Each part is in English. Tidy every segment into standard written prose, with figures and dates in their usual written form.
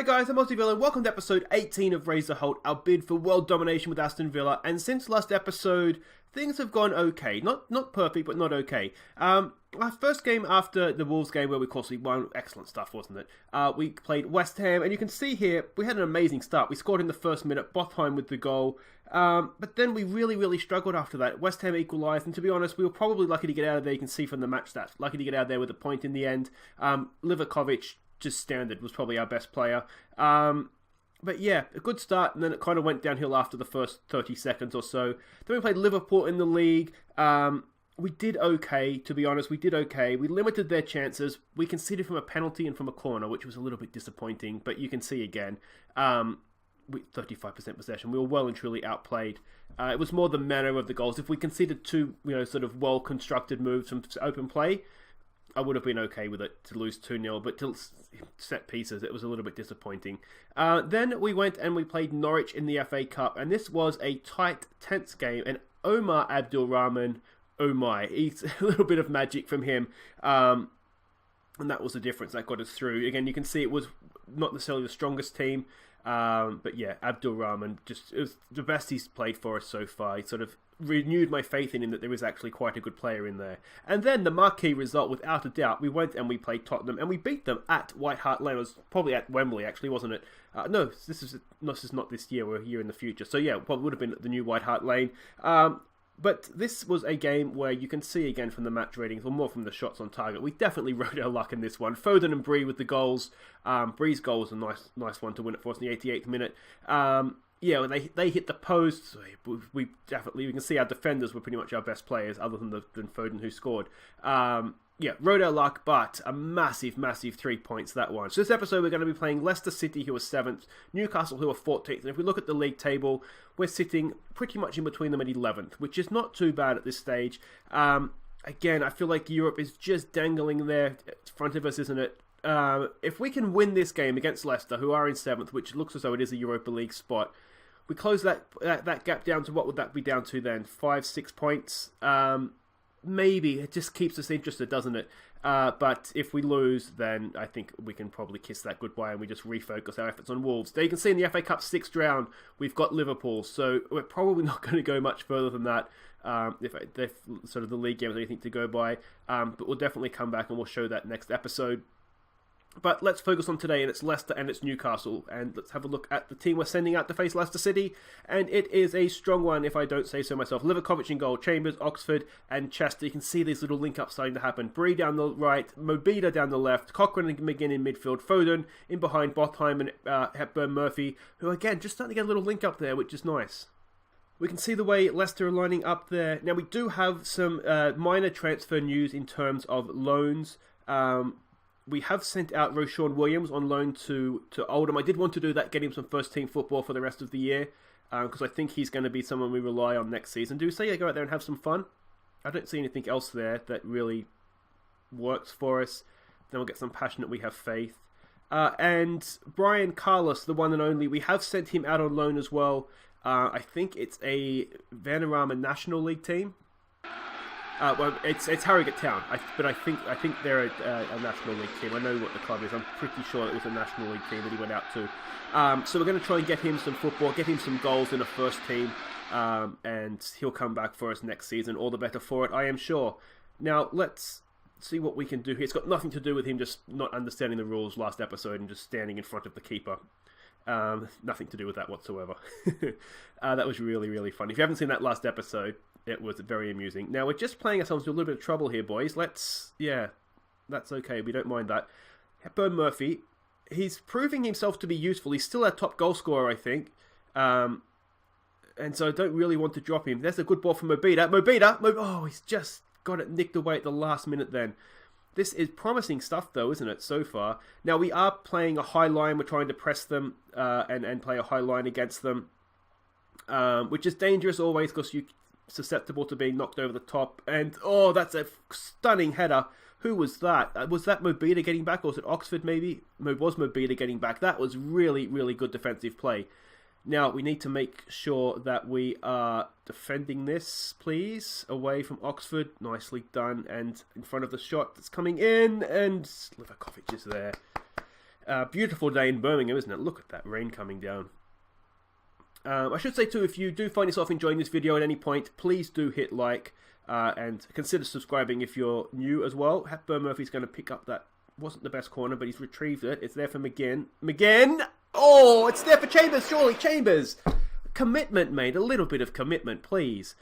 Hi guys, I'm Aston Villa and welcome to episode 18 of Raise the Holte, our bid for world domination with Aston Villa. And since last episode, things have gone okay. Not perfect, but not okay. Our first game after the Wolves game, where we of course we won, excellent stuff, wasn't it? We played West Ham, and you can see here, we had an amazing start. We scored in the first minute, Bothheim with the goal. But then we really struggled after that. West Ham equalised, and to be honest, we were probably lucky to get out of there. You can see from the match stats, lucky to get out of there with a point in the end. Livakovic, just standard, was probably our best player. But yeah, a good start, and then it kind of went downhill after the first 30 seconds or so. Then we played Liverpool in the league. We did okay, to be honest. We did okay. We limited their chances. We conceded from a penalty and from a corner, which was a little bit disappointing. But you can see again, 35% possession. We were well and truly outplayed. It was more the manner of the goals. If we conceded two, sort of well-constructed moves from open play, I would have been okay with it to lose 2-0, but to set pieces, it was a little bit disappointing. Then we went and we played Norwich in the FA Cup, and this was a tight, tense game, and Omar Abdulrahman, oh my, it's a little bit of magic from him, and that was the difference that got us through. Again, you can see it was not necessarily the strongest team, but yeah, Abdulrahman, it was the best he's played for us so far. He sort of renewed my faith in him that there is actually quite a good player in there. And then the marquee result, without a doubt, we went and we played Tottenham and we beat them at White Hart Lane. It was probably at Wembley, actually, wasn't it? No, this is not this year. We're a year in the future. So yeah, probably would have been at the new White Hart Lane. But this was a game where you can see again from the match ratings, or more from the shots on target, we definitely rode our luck in this one. Foden and Bree with the goals. Bree's goal was a nice one to win it for us in the 88th minute. Yeah, when they hit the post, we can see our defenders were pretty much our best players, other than Foden, who scored. Yeah, rode our luck, but a massive 3 points, that one. So this episode, we're going to be playing Leicester City, who are 7th, Newcastle, who are 14th. And if we look at the league table, we're sitting pretty much in between them at 11th, which is not too bad at this stage. Again, I feel like Europe is just dangling there in front of us, isn't it? If we can win this game against Leicester, who are in 7th, which looks as though it is a Europa League spot, we close that gap down to, what would that be down to then? 5-6 points? Maybe. It just keeps us interested, doesn't it? But if we lose, then I think we can probably kiss that goodbye and we just refocus our efforts on Wolves. Now you can see in the FA Cup 6th round, we've got Liverpool, so we're probably not going to go much further than that. If sort of the league game is anything to go by. But we'll definitely come back and we'll show that next episode. But let's focus on today, and it's Leicester and it's Newcastle. And let's have a look at the team we're sending out to face Leicester City. And it is a strong one, if I don't say so myself. Livakovic in goal, Chambers, Oxford, and Chester. You can see these little link-ups starting to happen. Bree down the right, Mobida down the left, Cochrane and McGinn in midfield, Foden in behind, Bothheim and Hepburn Murphy, who again, just starting to get a little link-up there, which is nice. We can see the way Leicester are lining up there. Now, we do have some minor transfer news in terms of loans. We have sent out Roshan Williams on loan to Oldham. I did want to do that, get him some first-team football for the rest of the year, because I think he's going to be someone we rely on next season. Do we say go out there and have some fun? I don't see anything else there that really works for us. Then we'll get some passionate We Have Faith. And Brian Carlos, the one and only, we have sent him out on loan as well. I think it's a Vanarama National League team. Well, it's Harrogate Town, but I think they're a National League team. I know what the club is. I'm pretty sure it was a National League team that he went out to. So we're going to try and get him some football, get him some goals in the first team, and he'll come back for us next season. All the better for it, I am sure. Now, let's see what we can do here. It's got nothing to do with him just not understanding the rules last episode and just standing in front of the keeper. Nothing to do with that whatsoever. That was really funny. If you haven't seen that last episode, it was very amusing. Now, we're just playing ourselves into a little bit of trouble here, boys. That's okay. We don't mind that. Hepburn Murphy, he's proving himself to be useful. He's still our top goal scorer, I think. And so I don't really want to drop him. There's a good ball from Mobida. Oh, he's just got it nicked away at the last minute then. This is promising stuff, though, isn't it, so far? Now, we are playing a high line. We're trying to press them and play a high line against them, which is dangerous always because you're susceptible to being knocked over the top. And, oh, that's a stunning header. Who was that? Was that Mobida getting back, or was it Oxford, maybe? Was Mobida getting back? That was really good defensive play. Now, we need to make sure that we are defending this, please, away from Oxford. Nicely done. And in front of the shot that's coming in, and Livakovic is there. Beautiful day in Birmingham, isn't it? Look at that rain coming down. I should say too, if you do find yourself enjoying this video at any point, please do hit like and consider subscribing if you're new as well. Hepburn Murphy's going to pick up that, wasn't the best corner, but he's retrieved it. It's there for McGinn. McGinn! Oh, it's there for Chambers, surely. Chambers! Commitment, mate. A little bit of commitment, please.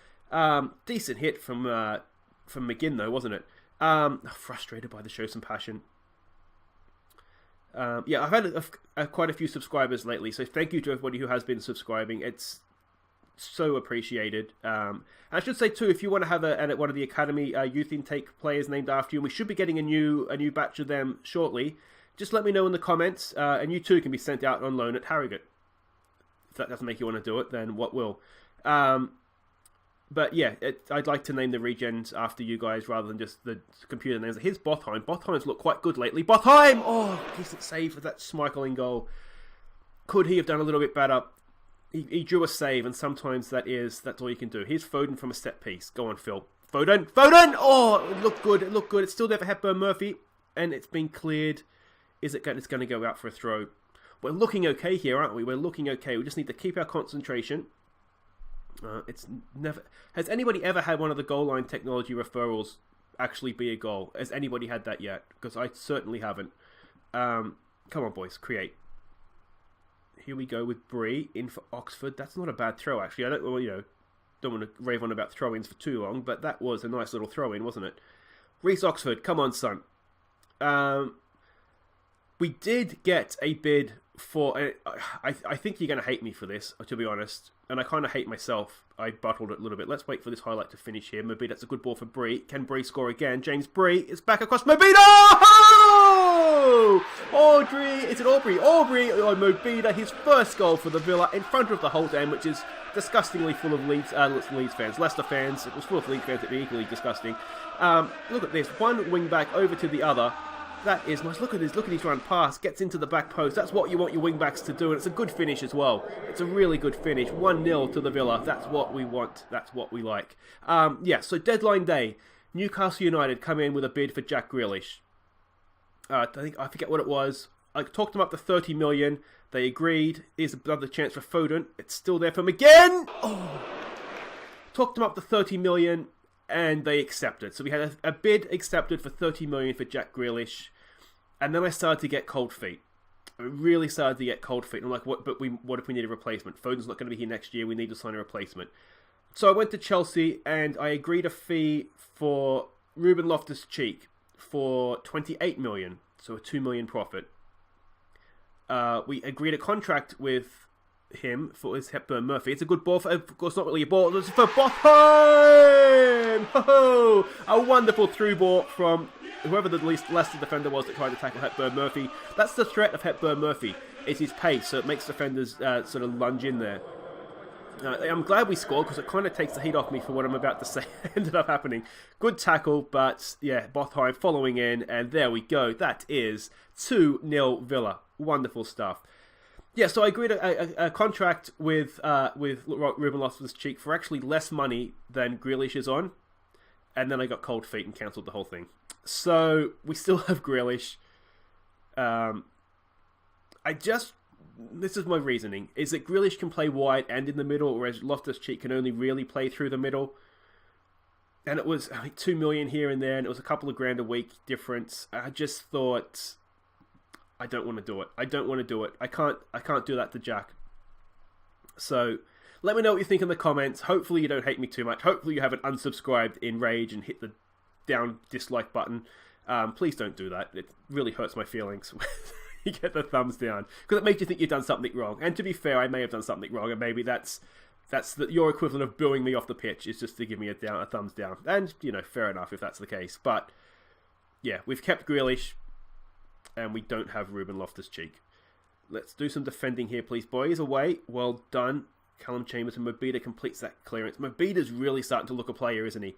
Decent hit from McGinn, though, wasn't it? Frustrated by the show some passion. Yeah, I've had quite a few subscribers lately, so thank you to everybody who has been subscribing. It's so appreciated. And I should say too, if you want to have one of the Academy youth intake players named after you, and we should be getting a new batch of them shortly, just let me know in the comments, and you too can be sent out on loan at Harrogate. If that doesn't make you want to do it, then what will? But yeah, I'd like to name the regens after you guys rather than just the computer names. Here's Botheim. Botheim's looked quite good lately. Botheim! Oh, decent save for that Schmeichel goal. Could he have done a little bit better? He drew a save, and sometimes that's all you can do. Here's Foden from a set piece. Go on, Phil. Foden! Foden! Oh, it looked good. It looked good. It's still there for Hepburn Murphy, and it's been cleared. It's going to go out for a throw. We're looking okay here, aren't we? We're looking okay. We just need to keep our concentration. Has anybody ever had one of the goal line technology referrals actually be a goal? Has anybody had that yet? Because I certainly haven't. Come on, boys, create. Here we go with Bree in for Oxford. That's not a bad throw, actually. I don't want to rave on about throw-ins for too long, but that was a nice little throw-in, wasn't it? Reece Oxford, come on, son. We did get a bid for... I think you're going to hate me for this, to be honest. And I kind of hate myself. I bottled it a little bit. Let's wait for this highlight to finish here. Maybe that's a good ball for Bree. Can Bree score again? James Bree is back across Mobida! Oh! Audrey! Is it Aubrey? Aubrey on Mobida. His first goal for the Villa in front of the Holte end, which is disgustingly full of Leeds fans. Leicester fans. It was full of Leeds fans. It'd be equally disgusting. Look at this. One wing back over to the other. That is nice. Look at this. Look at his run pass. Gets into the back post. That's what you want your wing-backs to do. And it's a good finish as well. It's a really good finish. 1-0 to the Villa. That's what we want. That's what we like. Yeah, so deadline day. Newcastle United come in with a bid for Jack Grealish. I forget what it was. I talked them up to 30 million. They agreed. Here's another chance for Foden. It's still there for McGinn. Oh! Talked them up to 30 million. And they accepted. So we had a bid accepted for 30 million for Jack Grealish. And then I started to get cold feet. I really started to get cold feet. I'm like, what if we need a replacement? Foden's not going to be here next year. We need to sign a replacement. So I went to Chelsea and I agreed a fee for Ruben Loftus-Cheek for 28 million. So a 2 million profit. We agreed a contract with him for his Hepburn Murphy. It's a good ball, of course not really a ball, it's for Botheim! Ho-ho! A wonderful through ball from whoever the Leicester defender was that tried to tackle Hepburn Murphy. That's the threat of Hepburn Murphy, is his pace, so it makes defenders sort of lunge in there. I'm glad we scored because it kind of takes the heat off me for what I'm about to say ended up happening. Good tackle, but yeah, Botheim following in, and there we go. That is 2-0 Villa. Wonderful stuff. Yeah, so I agreed a contract with Ruben Loftus-Cheek for actually less money than Grealish is on, and then I got cold feet and cancelled the whole thing. So we still have Grealish. This is my reasoning, is that Grealish can play wide and in the middle, whereas Loftus-Cheek can only really play through the middle. And it was 2 million here and there, and it was a couple of grand a week difference. I just thought, I don't want to do it. I don't want to do it. I can't do that to Jack. So let me know what you think in the comments. Hopefully you don't hate me too much. Hopefully you haven't unsubscribed in rage and hit the down dislike button. Please don't do that. It really hurts my feelings. You get the thumbs down because it makes you think you've done something wrong. And to be fair, I may have done something wrong, and maybe that's your equivalent of booing me off the pitch is just to give me a thumbs down. And fair enough if that's the case. But yeah, we've kept Grealish, and we don't have Ruben Loftus-Cheek. Let's do some defending here, please, boys. Away, well done. Callum Chambers and Mobida completes that clearance. Mobida's really starting to look a player, isn't he?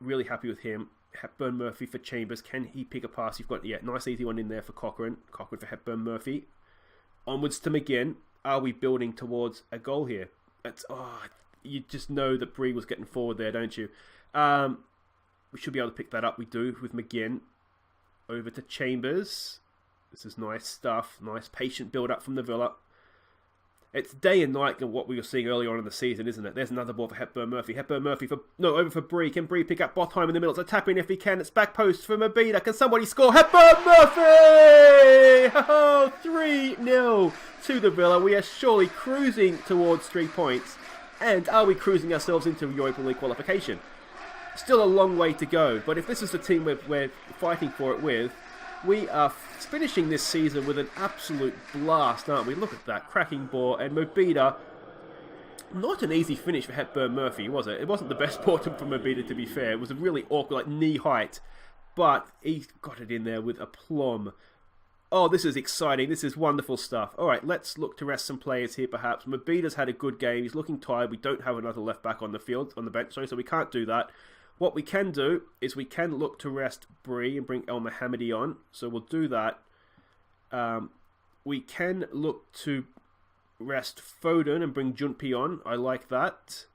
Really happy with him. Hepburn Murphy for Chambers. Can he pick a pass? You've got, nice easy one in there for Cochrane. Cochrane for Hepburn Murphy. Onwards to McGinn. Are we building towards a goal here? You just know that Bree was getting forward there, don't you? We should be able to pick that up. We do with McGinn. Over to Chambers. This is nice stuff. Nice patient build-up from the Villa. It's day and night of what we were seeing earlier on in the season, isn't it? There's another ball for Hepburn Murphy. Hepburn Murphy over for Bree. Can Bree pick up Botheim in the middle? It's a tap in if he can. It's back post for Mabida. Can somebody score? Hepburn Murphy! Oh, 3-0 to the Villa. We are surely cruising towards 3 points. And are we cruising ourselves into Europa League qualification? Still a long way to go. But if this is the team we're fighting for it with, we are finishing this season with an absolute blast, aren't we? Look at that. Cracking ball. And Mobida, not an easy finish for Hepburn Murphy, was it? It wasn't the best ball from Mobida, to be fair. It was a really awkward, like knee height. But he got it in there with aplomb. Oh, this is exciting. This is wonderful stuff. All right, let's look to rest some players here, perhaps. Mobida's had a good game. He's looking tired. We don't have another left back on the field, on the bench, so we can't do that. What we can do is we can look to rest Bree and bring El Mohammadi on. So we'll do that. We can look to rest Foden and bring Junpi on. I like that.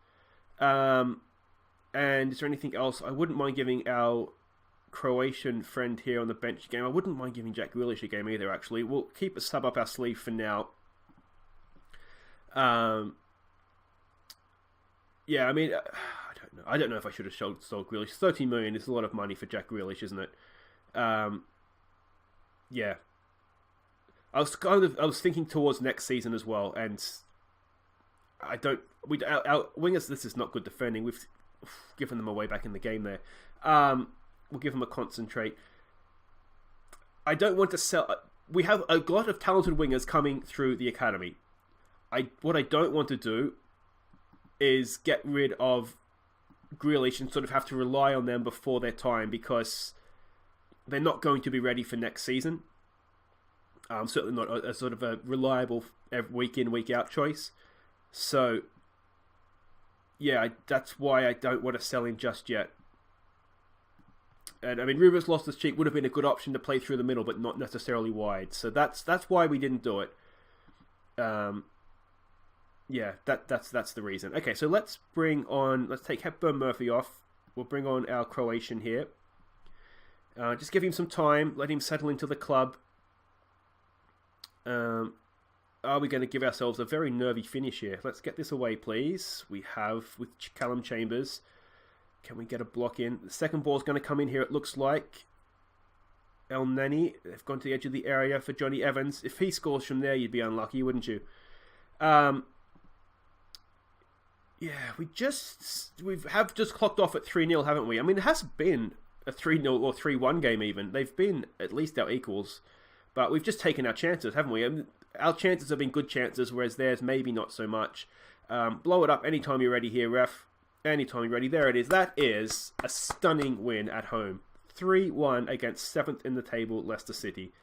And is there anything else? I wouldn't mind giving our Croatian friend here on the bench game. I wouldn't mind giving Jack Grealish a game either, actually. We'll keep a sub up our sleeve for now. Yeah, I mean... I don't know if I should have sold Grealish. 30 million is a lot of money for Jack Grealish, isn't it? Yeah. I was thinking towards next season as well, and our wingers, this is not good defending. We've given them away back in the game there. We'll give them a concentrate. I don't want to sell... We have a lot of talented wingers coming through the academy. What I don't want to do is get rid of Grealish and sort of have to rely on them before their time, because they're not going to be ready for next season. Certainly not a sort of a reliable week in, week out choice. So, yeah, that's why I don't want to sell him just yet. And I mean, Rubens Loftus-Cheek would have been a good option to play through the middle, but not necessarily wide. So that's why we didn't do it. Yeah, that's the reason. Okay, so let's take Hepburn Murphy off. We'll bring on our Croatian here. Just give him some time, let him settle into the club. Are we going to give ourselves a very nervy finish here? Let's get this away, please. We have with Callum Chambers. Can we get a block in? The second ball's going to come in here, it looks like. El Neni, they've gone to the edge of the area for Johnny Evans. If he scores from there, you'd be unlucky, wouldn't you? Yeah, we have just clocked off at 3-0, haven't we? I mean, it hasn't been a 3-0 or 3-1 game even. They've been at least our equals. But we've just taken our chances, haven't we? I mean, our chances have been good chances, whereas theirs maybe not so much. Blow it up anytime you're ready here, ref. Anytime you're ready. There it is. That is a stunning win at home. 3-1 against 7th in the table, Leicester City.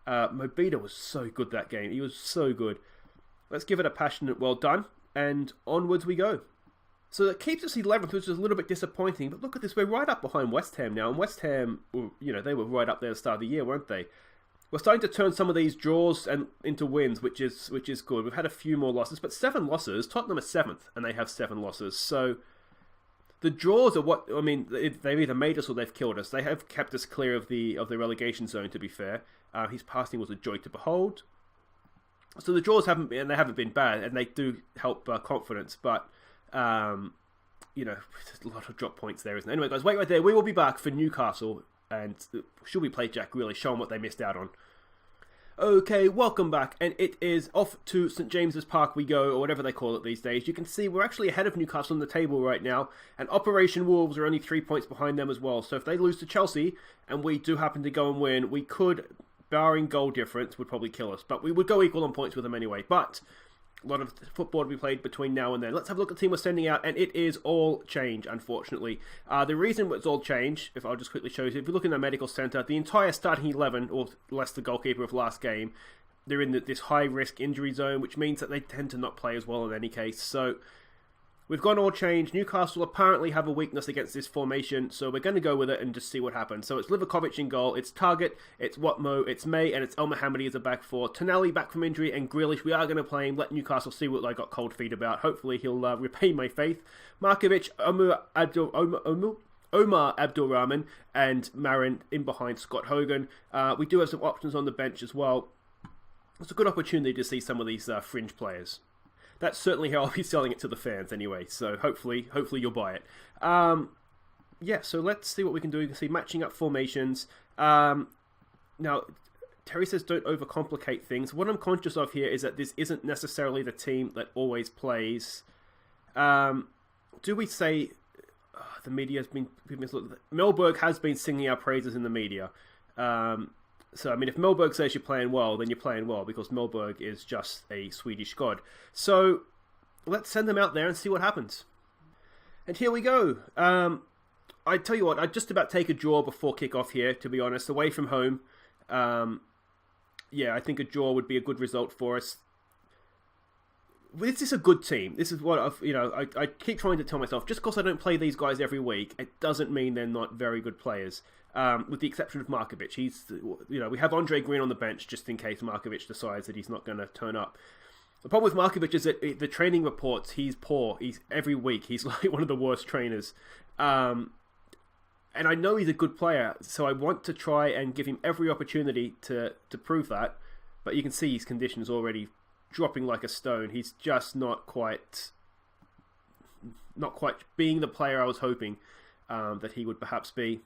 Mobida was so good that game. He was so good. Let's give it a passionate well done. And onwards we go. So that keeps us 11th, which is a little bit disappointing. But look at this, we're right up behind West Ham now. And West Ham, they were right up there at the start of the year, weren't they? We're starting to turn some of these draws into wins, which is good. We've had a few more losses, but 7 losses. Tottenham are 7th, and they have 7 losses. So the draws are what... I mean, they've either made us or they've killed us. They have kept us clear of the relegation zone, to be fair. His passing was a joy to behold. So the draws haven't been bad, and they do help confidence, but there's a lot of drop points there, isn't there? Anyway, guys, wait right there. We will be back for Newcastle, and should we play Jack Grealish, show them what they missed out on. Okay, welcome back, and it is off to St James's Park we go, or whatever they call it these days. You can see we're actually ahead of Newcastle on the table right now, and Operation Wolves are only 3 points behind them as well. So if they lose to Chelsea, and we do happen to go and win, we could... barring goal difference, would probably kill us. But we would go equal on points with them anyway. But a lot of football to be played between now and then. Let's have a look at the team we're sending out, and it is all change, unfortunately. The reason it's all change, if I'll just quickly show you, if you look in the medical centre, the entire starting 11, or less the goalkeeper of last game, they're in this high-risk injury zone, which means that they tend to not play as well in any case. So we've gone all change. Newcastle apparently have a weakness against this formation, so we're going to go with it and just see what happens. So it's Livakovic in goal, it's Target, it's Watmo, it's May, and it's El Mohammadi as a back four. Tonali back from injury, and Grealish, we are going to play him, let Newcastle see what I got cold feet about. Hopefully he'll repay my faith. Markovic, Omar Abdulrahman and Marin in behind Scott Hogan. We do have some options on the bench as well. It's a good opportunity to see some of these fringe players. That's certainly how I'll be selling it to the fans anyway, so hopefully you'll buy it. Yeah, so let's see what we can do. You can see matching up formations. Now, Terry says don't overcomplicate things. What I'm conscious of here is that this isn't necessarily the team that always plays. Do we say... the media has been... Melberg has been singing our praises in the media. So, I mean, if Melberg says you're playing well, then you're playing well, because Melberg is just a Swedish god. So, let's send them out there and see what happens. And here we go. I tell you what, I'd just about take a draw before kickoff here, to be honest. Away from home. Yeah, I think a draw would be a good result for us. This is a good team. This is what I keep trying to tell myself. Just because I don't play these guys every week, it doesn't mean they're not very good players. With the exception of Markovic, we have Andre Green on the bench just in case Markovic decides that he's not going to turn up. The problem with Markovic is that the training reports, he's poor. Every week he's like one of the worst trainers. And I know he's a good player, so I want to try and give him every opportunity to prove that. But you can see his condition's already dropping like a stone. He's just not quite being the player I was hoping that he would perhaps be.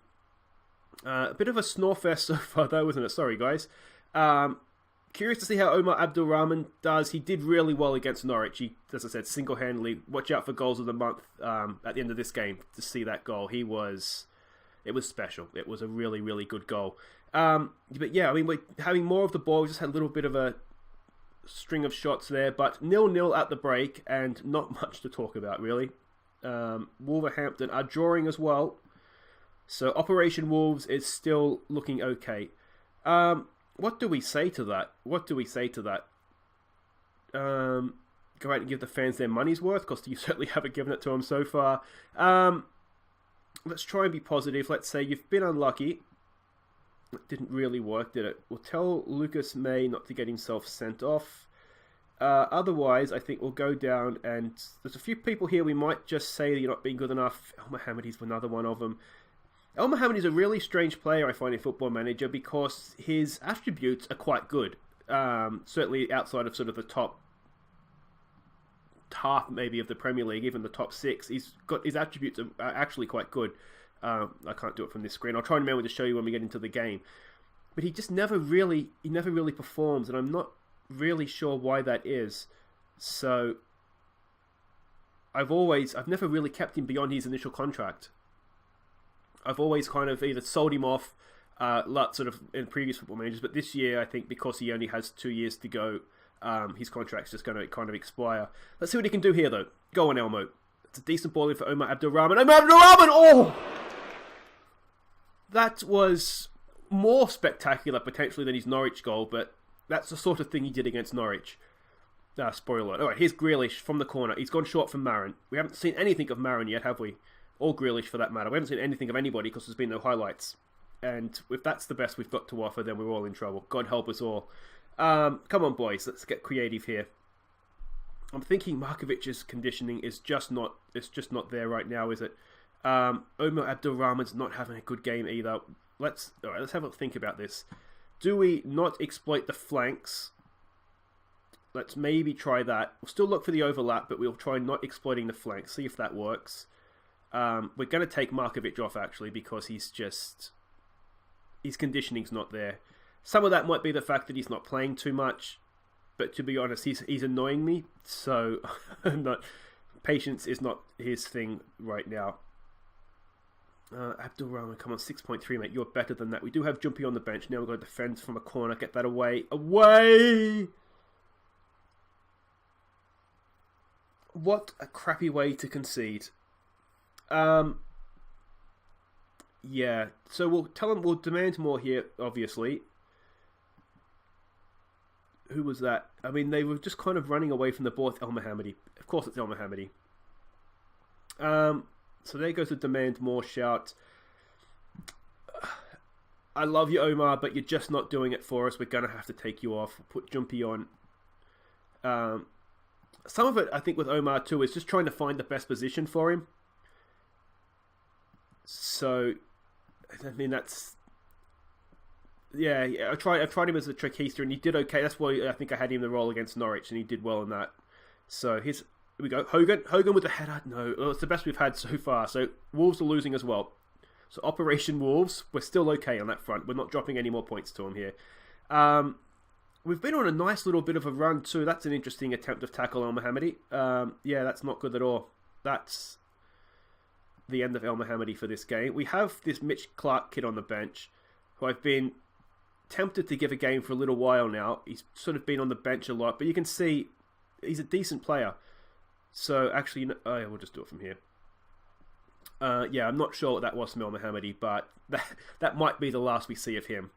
A bit of a snore fest so far though, isn't it? Sorry guys. Curious to see how Omar Abdulrahman does. He did really well against Norwich. He, as I said, single-handedly, watch out for goals of the month at the end of this game to see that goal. It was special. It was a really, really good goal. But yeah, I mean, we're having more of the ball. We just had a little bit of a string of shots there, but 0-0 at the break and not much to talk about, really. Wolverhampton are drawing as well. So Operation Wolves is still looking okay. What do we say to that? Go out and give the fans their money's worth, because you certainly haven't given it to them so far. Let's try and be positive. Let's say you've been unlucky. It didn't really work, did it? We'll tell Lucas May not to get himself sent off. Otherwise, I think we'll go down, and there's a few people here we might just say that you're not being good enough. El Mohammedi's another one of them. El Mohammedi is a really strange player, I find, in Football Manager, because his attributes are quite good. Certainly outside of sort of the top half, maybe, of the Premier League, even the top 6. His attributes are actually quite good. I can't do it from this screen. I'll try and remember to show you when we get into the game. But he just never really performs, and I'm not really sure why that is. So I've never really kept him beyond his initial contract. I've always kind of either sold him off, sort of in previous Football Managers, but this year I think because he only has 2 years to go, his contract's just going to kind of expire. Let's see what he can do here, though. Go on, Elmo. It's a decent ball in for Omar Abdulrahman. Omar Abdulrahman! Oh! That was more spectacular, potentially, than his Norwich goal, but that's the sort of thing he did against Norwich. Spoiler alert. Alright, here's Grealish from the corner. He's gone short from Marin. We haven't seen anything of Marin yet, have we? Or Grealish, for that matter. We haven't seen anything of anybody because there's been no highlights. And if that's the best we've got to offer, then we're all in trouble. God help us all. Come on, boys. Let's get creative here. I'm thinking Markovic's conditioning is just not there right now, is it? Omar Abdulrahman's not having a good game either. Let's have a think about this. Do we not exploit the flanks? Let's maybe try that. We'll still look for the overlap, but we'll try not exploiting the flanks. See if that works. We're going to take Markovic off, actually, because his conditioning's not there. Some of that might be the fact that he's not playing too much, but to be honest, he's annoying me, so patience is not his thing right now. Abdulrahman, come on, 6.3, mate. You're better than that. We do have Jumpy on the bench. Now we're going to defend from a corner. Get that away. Away! What a crappy way to concede. Yeah. So we'll tell them we'll demand more here, obviously. Who was that? I mean, they were just kind of running away from the ball with El Mohammedi. Of course it's El Mohammedi. So there goes the demand more shout. I love you, Omar, but you're just not doing it for us. We're going to have to take you off. Put Jumpy on. Some of it, I think, with Omar too, is just trying to find the best position for him. So, I mean, that's... Yeah, I tried him as a trickster, and he did okay. That's why I think I had him in the role against Norwich, and he did well in that. So, here we go. Hogan with the header. No, it's the best we've had so far. So, Wolves are losing as well. So, Operation Wolves, we're still okay on that front. We're not dropping any more points to them here. We've been on a nice little bit of a run too. That's an interesting attempt of tackle El Mohammadi. Yeah, that's not good at all. That's the end of El Mohammadi for this game. We have this Mitch Clark kid on the bench, who I've been tempted to give a game for a little while now. He's sort of been on the bench a lot, but you can see he's a decent player. So actually, oh, yeah, we'll just do it from here. Yeah, I'm not sure what that was from El Mohammadi, but that might be the last we see of him.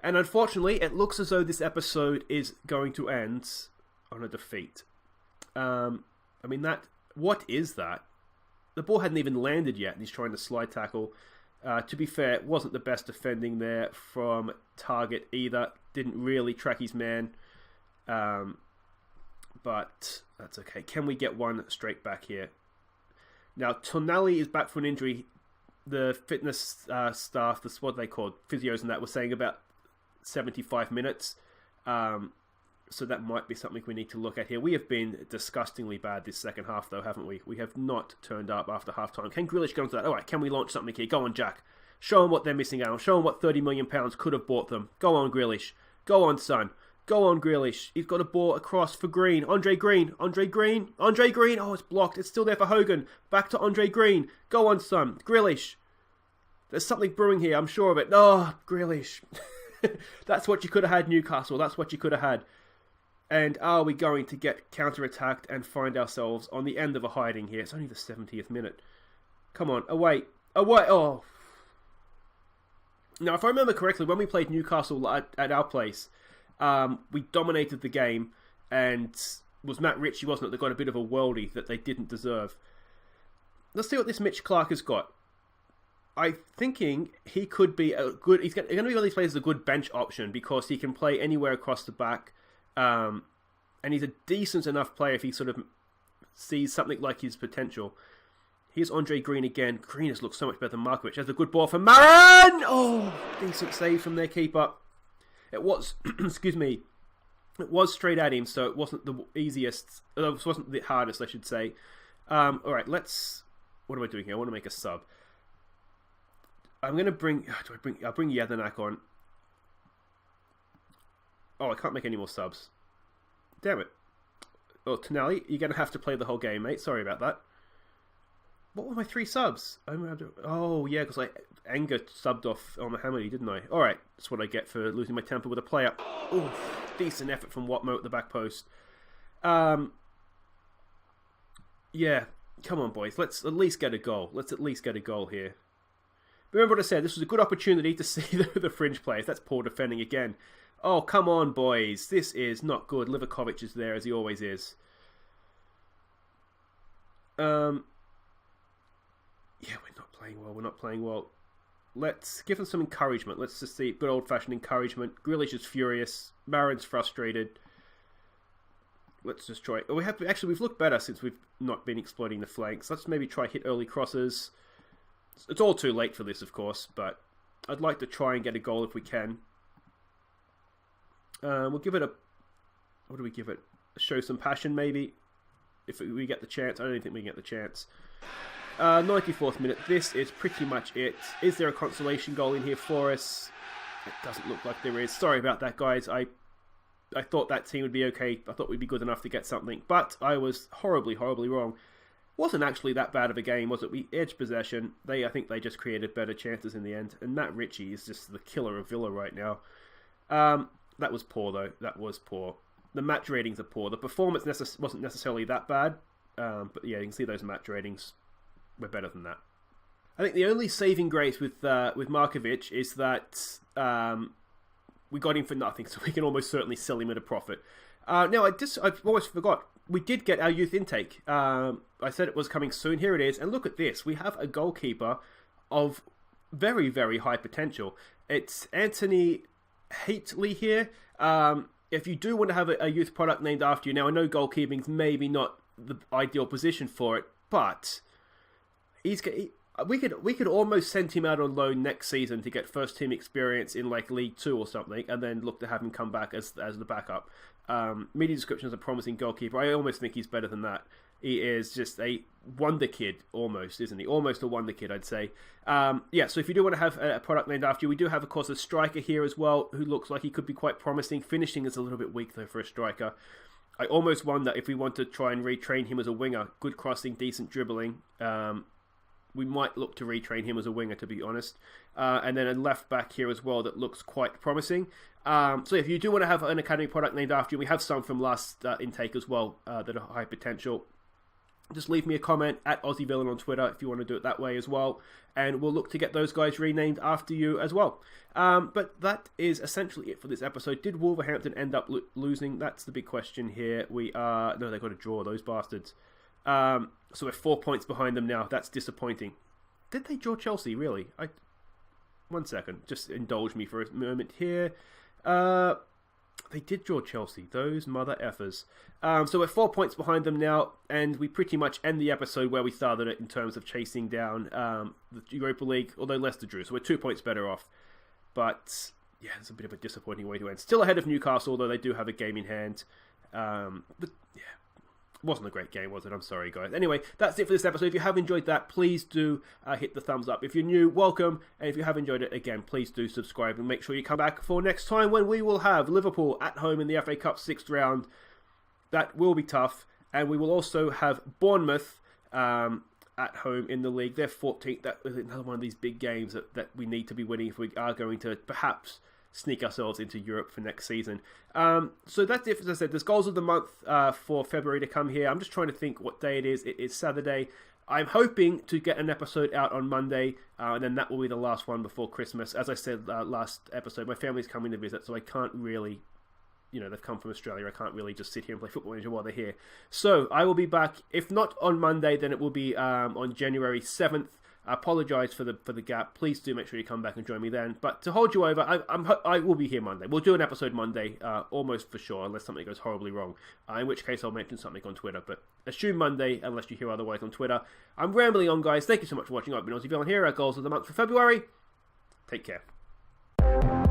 And unfortunately, it looks as though this episode is going to end on a defeat. I mean, what is that? The ball hadn't even landed yet, and he's trying to slide tackle. To be fair, it wasn't the best defending there from Target either. Didn't really track his man. But that's okay. Can we get one straight back here? Now, Tonali is back from an injury. The fitness staff, that's what they called, physios and that, were saying about 75 minutes. So that might be something we need to look at here. We have been disgustingly bad this second half, though, haven't we? We have not turned up after half-time. Can Grealish go into that? All right, can we launch something here? Go on, Jack. Show them what they're missing out on. Show them what £30 million could have bought them. Go on, Grealish. Go on, son. Go on, Grealish. He's got a ball across for Green. Andre Green. Oh, it's blocked. It's still there for Hogan. Back to Andre Green. Go on, son. Grealish. There's something brewing here. I'm sure of it. Oh, Grealish. That's what you could have had, Newcastle. That's what you could have had. And are we going to get counter-attacked and find ourselves on the end of a hiding here? It's only the 70th minute. Come on, away. Oh. Now, if I remember correctly, when we played Newcastle at our place, we dominated the game, and was Matt Ritchie, wasn't it, that got a bit of a worldie that they didn't deserve. Let's see what this Mitch Clark has got. I'm thinking he could be a good... He's going to be one of these players as a good bench option, because he can play anywhere across the back. And he's a decent enough player if he sort of sees something like his potential. Here's Andre Green again. Green has looked so much better than Markovic. Has a good ball for Maran! Oh, decent save from their keeper. It was, excuse me, it was straight at him, so it wasn't the easiest. It wasn't the hardest, I should say. All right, let's... What am I doing here? I want to make a sub. I'm going to bring... I'll bring Jedinak on. Oh, I can't make any more subs. Damn it. Oh, Tonali, you're going to have to play the whole game, mate. Sorry about that. What were my 3 subs? Oh, yeah, because I anger subbed off El Mohammadi, didn't I? Alright, that's what I get for losing my temper with a player. Oh, decent effort from Watmo at the back post. Yeah, come on, boys. Let's at least get a goal. Let's at least get a goal here. Remember what I said, this was a good opportunity to see the fringe players. That's poor defending again. Oh, come on, boys. This is not good. Livakovic is there, as he always is. Yeah, we're not playing well. Let's give them some encouragement. Let's just see good old-fashioned encouragement. Grealish is furious. Maran's frustrated. Let's just try... Oh, we've looked better since we've not been exploiting the flanks. Let's maybe try hit early crosses. It's all too late for this, of course, but I'd like to try and get a goal if we can. We'll give it a... What do we give it? Show some passion, maybe? If we get the chance. I don't even think we can get the chance. 94th minute. This is pretty much it. Is there a consolation goal in here for us? It doesn't look like there is. Sorry about that, guys. I thought that team would be okay. I thought we'd be good enough to get something. But I was horribly, horribly wrong. Wasn't actually that bad of a game, was it? We edged possession. I think they just created better chances in the end. And Matt Ritchie is just the killer of Villa right now. That was poor, though. That was poor. The match ratings are poor. The performance wasn't necessarily that bad. But yeah, you can see those match ratings were better than that. I think the only saving grace with Markovic is that we got him for nothing, so we can almost certainly sell him at a profit. Now, I've always forgot. We did get our youth intake. I said it was coming soon. Here it is. And look at this. We have a goalkeeper of very, very high potential. It's Anthony Holte here. If you do want to have a youth product named after you, now I know goalkeeping's maybe not the ideal position for it, but we could almost send him out on loan next season to get first team experience in like League 2 or something, and then look to have him come back as the backup. Media description is a promising goalkeeper. I almost think he's better than that. He is just a wonder kid, almost, isn't he? Almost a wonder kid, I'd say. So if you do want to have a product named after you, we do have, of course, a striker here as well, who looks like he could be quite promising. Finishing is a little bit weak, though, for a striker. I almost wonder if we want to try and retrain him as a winger. Good crossing, decent dribbling. We might look to retrain him as a winger, to be honest. And then a left back here as well that looks quite promising. So if you do want to have an academy product named after you, we have some from last intake as well that are high potential. Just leave me a comment at Aussie Villain on Twitter if you want to do it that way as well. And we'll look to get those guys renamed after you as well. But that is essentially it for this episode. Did Wolverhampton end up losing? That's the big question here. No, they got a draw, those bastards. So we're 4 points behind them now. That's disappointing. Did they draw Chelsea, really? 1 second. Just indulge me for a moment here. They did draw Chelsea. Those mother effers. So we're 4 points behind them now, and we pretty much end the episode where we started it in terms of chasing down the Europa League, although Leicester drew, so we're 2 points better off. But, yeah, it's a bit of a disappointing way to end. Still ahead of Newcastle, although they do have a game in hand. But, yeah. Wasn't a great game, was it? I'm sorry, guys. Anyway, that's it for this episode. If you have enjoyed that, please do hit the thumbs up. If you're new, welcome. And if you have enjoyed it, again, please do subscribe and make sure you come back for next time when we will have Liverpool at home in the FA Cup 6th round. That will be tough. And we will also have Bournemouth at home in the league. They're 14th. That is another one of these big games that we need to be winning if we are going to perhaps sneak ourselves into Europe for next season. So that's it. As I said, there's goals of the month for February to come here. I'm just trying to think what day it is. It is Saturday. I'm hoping to get an episode out on Monday, and then that will be the last one before Christmas. As I said last episode, my family's coming to visit, so I can't really, they've come from Australia. I can't really just sit here and play Football Manager while they're here. So I will be back. If not on Monday, then it will be on January 7th. I apologise for the gap. Please do make sure you come back and join me then. But to hold you over, I will be here Monday. We'll do an episode Monday, almost for sure, unless something goes horribly wrong. In which case I'll mention something on Twitter. But assume Monday, unless you hear otherwise on Twitter. I'm rambling on, guys. Thank you so much for watching. I've been Aussie Villain here. Our goals of the month for February. Take care.